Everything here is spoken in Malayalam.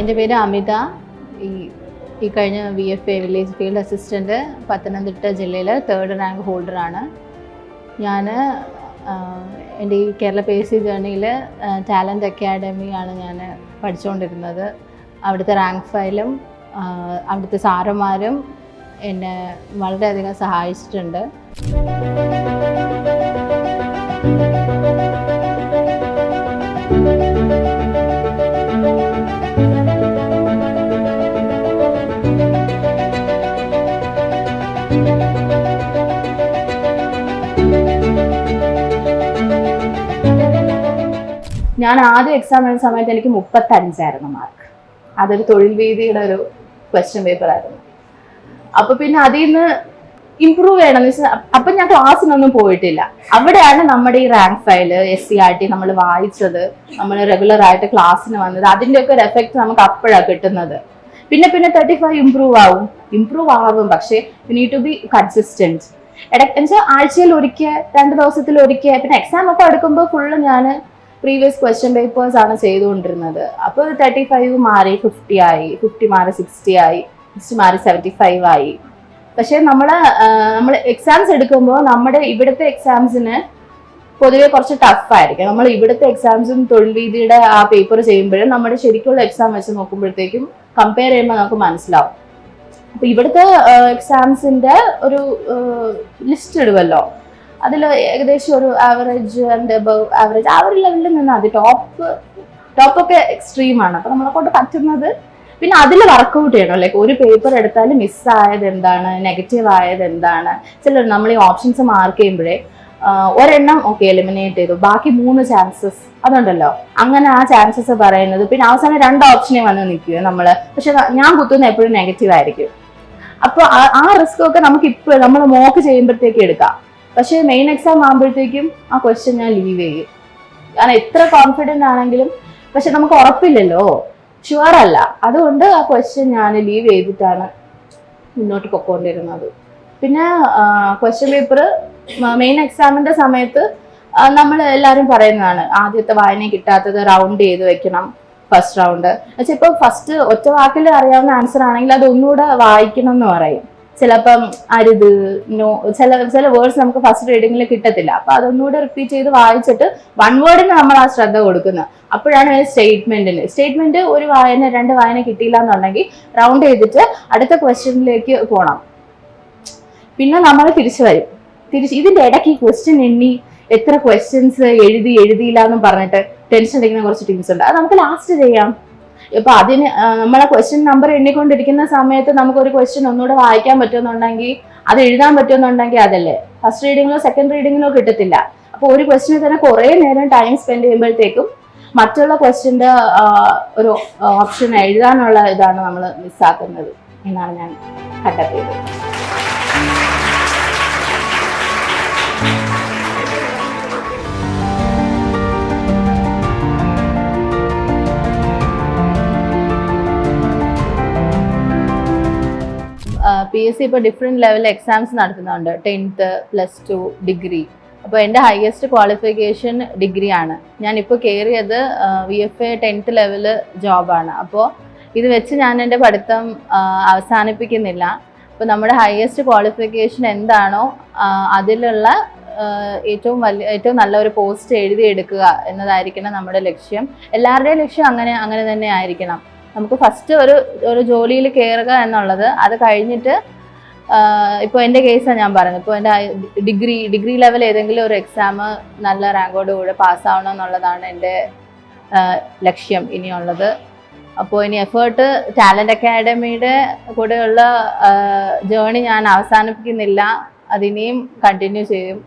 എൻ്റെ പേര് അമിത. ഈ കഴിഞ്ഞ VFA village field assistant Pathanamthitta ജില്ലയിൽ 3rd റാങ്ക് ഹോൾഡറാണ്. ഞാൻ എൻ്റെ ഈ കേരള PSC ജേർണിയിൽ ടാലൻറ്റ് അക്കാഡമിയാണ് ഞാൻ പഠിച്ചുകൊണ്ടിരുന്നത്. അവിടുത്തെ റാങ്ക് ഫയലും അവിടുത്തെ സാറന്മാരും എന്നെ വളരെയധികം സഹായിച്ചിട്ടുണ്ട്. ഞാൻ ആദ്യം എക്സാം എഴുതുന്ന സമയത്ത് എനിക്ക് 35 മാർക്ക്. അതൊരു തൊഴിൽ വീതിയുടെ ഒരു ക്വസ്റ്റ്യൻ പേപ്പർ ആയിരുന്നു. അപ്പൊ പിന്നെ അതിൽ നിന്ന് ഇമ്പ്രൂവ് ചെയ്യണമെന്ന് വെച്ചാൽ അപ്പം ഞാൻ ക്ലാസ്സിനൊന്നും പോയിട്ടില്ല. അവിടെയാണ് നമ്മുടെ ഈ റാങ്ക് ഫയല് SCRT നമ്മൾ വായിച്ചത്, നമ്മൾ റെഗുലർ ആയിട്ട് ക്ലാസ്സിന് വന്നത്, അതിൻ്റെയൊക്കെ ഒരു എഫക്റ്റ് നമുക്ക് അപ്പോഴാണ് കിട്ടുന്നത്. പിന്നെ 35 ഇമ്പ്രൂവ് ആവും. പക്ഷേ you need to be consistent. എന്നുവെച്ചാൽ ആഴ്ചയിൽ ഒരിക്കൽ, 2 ദിവസത്തിൽ ഒരിക്കൽ. പിന്നെ എക്സാം ഒക്കെ എടുക്കുമ്പോൾ ഫുള്ള് ഞാൻ പ്രീവിയസ് ക്വസ്റ്റ്യൻ പേപ്പേഴ്സ് ആണ് ചെയ്തുകൊണ്ടിരുന്നത്. അപ്പോൾ 35 മാറി 50 ആയി, 50 മാറി 60 ആയി, 60 മാറി 75 ആയി. പക്ഷെ നമ്മൾ എക്സാംസ് എടുക്കുമ്പോൾ നമ്മുടെ ഇവിടുത്തെ എക്സാംസിന് പൊതുവെ കുറച്ച് ടഫായിരിക്കും. നമ്മൾ ഇവിടുത്തെ എക്സാംസും തൊഴിൽ രീതിയുടെ ആ പേപ്പർ ചെയ്യുമ്പോഴും നമ്മുടെ ശരിക്കുള്ള എക്സാം വെച്ച് നോക്കുമ്പോഴത്തേക്കും കമ്പയർ ചെയ്യുമ്പോൾ നമുക്ക് മനസ്സിലാവും. അപ്പൊ ഇവിടുത്തെ എക്സാംസിന്റെ ഒരു ലിസ്റ്റ് ഇടുമല്ലോ, അതിൽ ഏകദേശം ഒരു ആവറേജ് ആൻഡ് എബവ് ആവറേജ് ആ ഒരു ലെവലിൽ നിന്നാൽ മതി. ടോപ്പൊക്കെ എക്സ്ട്രീമാണ്. അപ്പൊ നമ്മളെ കൊണ്ട് പറ്റുന്നത് പിന്നെ അതിൽ വർക്കൗട്ട് ചെയ്യണം. ലൈക്ക് ഒരു പേപ്പർ എടുത്താൽ മിസ്സായത് എന്താണ്, നെഗറ്റീവ് ആയത് എന്താണ്. ചിലർ നമ്മൾ ഈ ഓപ്ഷൻസ് മാർക്ക് ചെയ്യുമ്പോഴേ ഒരെണ്ണം എലിമിനേറ്റ് ചെയ്തു, ബാക്കി 3 ചാൻസസ് അതുണ്ടല്ലോ, അങ്ങനെ ആ ചാൻസസ് പറയുന്നത്. പിന്നെ അവസാനം 2 ഓപ്ഷനെ വന്ന് നിൽക്കുക നമ്മള്. പക്ഷെ ഞാൻ കുത്തുന്ന എപ്പോഴും നെഗറ്റീവ് ആയിരിക്കും. അപ്പൊ ആ റിസ്ക് ഒക്കെ നമുക്ക് ഇപ്പോൾ നമ്മൾ മോക്ക് ചെയ്യുമ്പോഴത്തേക്ക് എടുക്കാം. പക്ഷെ മെയിൻ എക്സാം ആകുമ്പോഴത്തേക്കും ആ ക്വസ്റ്റ്യൻ ഞാൻ ലീവ് ചെയ്യും. കാരണം എത്ര കോൺഫിഡൻ്റ് ആണെങ്കിലും പക്ഷെ നമുക്ക് ഉറപ്പില്ലല്ലോ, ഷുവർ അല്ല. അതുകൊണ്ട് ആ ക്വസ്റ്റ്യൻ ഞാൻ ലീവ് ചെയ്തിട്ടാണ് മുന്നോട്ട് പൊക്കോണ്ടിരുന്നത്. പിന്നെ ക്വസ്റ്റ്യൻ പേപ്പർ മെയിൻ എക്സാമിന്റെ സമയത്ത് നമ്മൾ എല്ലാവരും പറയുന്നതാണ്, ആദ്യത്തെ വായന കിട്ടാത്തത് റൗണ്ട് ചെയ്ത് വെക്കണം, ഫസ്റ്റ് റൗണ്ട്. പക്ഷെ ഇപ്പൊ ഫസ്റ്റ് ഒറ്റ വാക്കിൽ അറിയാവുന്ന ആൻസർ ആണെങ്കിൽ അത് ഒന്നുകൂടെ വായിക്കണം എന്ന് പറയും. ചിലപ്പം അരുത്, നോ, ചില വേർഡ്സ് നമുക്ക് ഫസ്റ്റ് റീഡിങ്ങിൽ കിട്ടത്തില്ല. അപ്പൊ അതൊന്നുകൂടെ റിപ്പീറ്റ് ചെയ്ത് വായിച്ചിട്ട് 1 വേർഡിന് നമ്മൾ ആ ശ്രദ്ധ കൊടുക്കുന്നത്. അപ്പോഴാണ് സ്റ്റേറ്റ്മെന്റ് ഒരു വായന 2 വായന കിട്ടിയില്ല എന്നുണ്ടെങ്കിൽ റൗണ്ട് ചെയ്തിട്ട് അടുത്ത ക്വസ്റ്റ്യനിലേക്ക് പോകണം. പിന്നെ നമ്മൾ തിരിച്ചു വരും. ഇതിന്റെ ഇടയ്ക്ക് ഈ ക്വസ്റ്റ്യൻ എണ്ണി എത്ര ക്വസ്റ്റ്യൻസ് എഴുതിയില്ല എന്നും പറഞ്ഞിട്ട് ടെൻഷൻ അടിക്കുന്ന കുറച്ച് ടീംസ് ഉണ്ട്. അത് നമുക്ക് ലാസ്റ്റ് ചെയ്യാം. ഇപ്പൊ അതിന് നമ്മളെ ക്വസ്റ്റ്യൻ നമ്പർ എണ്ണിക്കൊണ്ടിരിക്കുന്ന സമയത്ത് നമുക്കൊരു ക്വസ്റ്റ്യൻ ഒന്നുകൂടെ വായിക്കാൻ പറ്റുമെന്നുണ്ടെങ്കിൽ, അത് എഴുതാൻ പറ്റുമെന്നുണ്ടെങ്കിൽ അതല്ലേ. ഫസ്റ്റ് റീഡിങ്ങിലോ സെക്കൻഡ് റീഡിങ്ങിലോ കിട്ടത്തില്ല. അപ്പൊ ഒരു ക്വസ്റ്റ്യന് തന്നെ കുറെ നേരം ടൈം സ്പെൻഡ് ചെയ്യുമ്പോഴത്തേക്കും മറ്റുള്ള ക്വസ്റ്റ്യന്റെ ഒരു ഓപ്ഷൻ എഴുതാനുള്ള ഇതാണ് നമ്മൾ മിസ്സാക്കുന്നത് എന്നാണ് ഞാൻ കണ്ടെത്തിയത്. PSC ഇപ്പോൾ ഡിഫറെൻറ്റ് ലെവൽ എക്സാംസ് നടത്തുന്നുണ്ട്. 10th, +2, degree. അപ്പോൾ എൻ്റെ ഹയസ്റ്റ് ക്വാളിഫിക്കേഷൻ ഡിഗ്രിയാണ്. ഞാനിപ്പോൾ കയറിയത് VFA 10th ലെവല് ജോബാണ്. അപ്പോൾ ഇത് വെച്ച് ഞാൻ എൻ്റെ പഠിത്തം അവസാനിപ്പിക്കുന്നില്ല. അപ്പോൾ നമ്മുടെ ഹയസ്റ്റ് ക്വാളിഫിക്കേഷൻ എന്താണോ അതിലുള്ള ഏറ്റവും നല്ല ഒരു പോസ്റ്റ് എഴുതിയെടുക്കുക എന്നതായിരിക്കണം നമ്മുടെ ലക്ഷ്യം. എല്ലാവരുടെയും ലക്ഷ്യം അങ്ങനെ തന്നെ ആയിരിക്കണം. നമുക്ക് ഫസ്റ്റ് ഒരു ജോലിയിൽ കയറുക എന്നുള്ളത്, അത് കഴിഞ്ഞിട്ട് ഇപ്പോൾ എൻ്റെ കേസാണ് ഞാൻ പറഞ്ഞത്. ഇപ്പോൾ എൻ്റെ ഡിഗ്രി ലെവൽ ഏതെങ്കിലും ഒരു എക്സാം നല്ല റാങ്കോട് കൂടെ പാസ്സാവണം എന്നുള്ളതാണ് എൻ്റെ ലക്ഷ്യം ഇനിയുള്ളത്. അപ്പോൾ ഇനി എഫേർട്ട് ടാലൻറ്റ് അക്കാഡമിയുടെ കൂടെയുള്ള ജേർണി ഞാൻ അവസാനിപ്പിക്കുന്നില്ല, അതിനെയും കണ്ടിന്യൂ ചെയ്യും.